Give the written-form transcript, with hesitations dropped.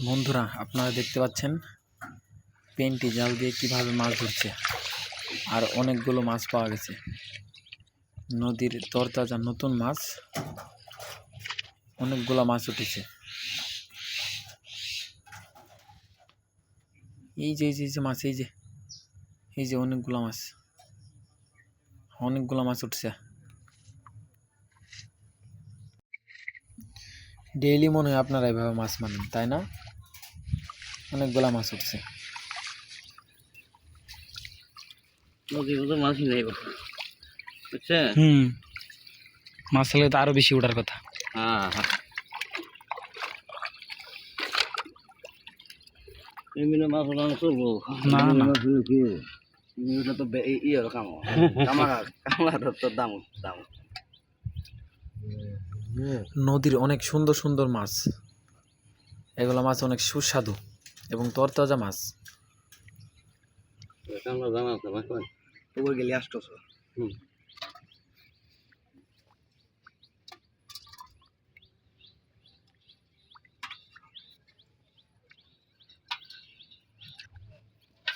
বন্ধুরা, আপনারা দেখতে পাচ্ছেন পেন্টি জাল দিয়ে কিভাবে মাছ ধরছে। আর অনেকগুলো মাছ পাওয়া গেছে, নদীর তরতাজা নতুন মাছ। অনেকগুলো মাছ উঠেছে। এই যে মাছ, এই যে অনেকগুলো মাছ উঠছে। ডেইলি মনে হয় আপনারা এভাবে মাছ মারেন, তাই না? অনেকগুলো মাছ উঠছে। মাছই নেই, বুঝছেন? মাছ হলে তো আরো বেশি ওঠার কথা। হ্যাঁ, এমনি মাছ ওঠানো চলবো না না, কি ওটা তো ইয়ে কামার তো দাম। নদীর অনেক সুন্দর সুন্দর মাছ। এগুলো মাছ অনেক সুস্বাদু এবং তরতাজা মাছ। কামড়া জানা আছে ভাই, গেলে আসতো।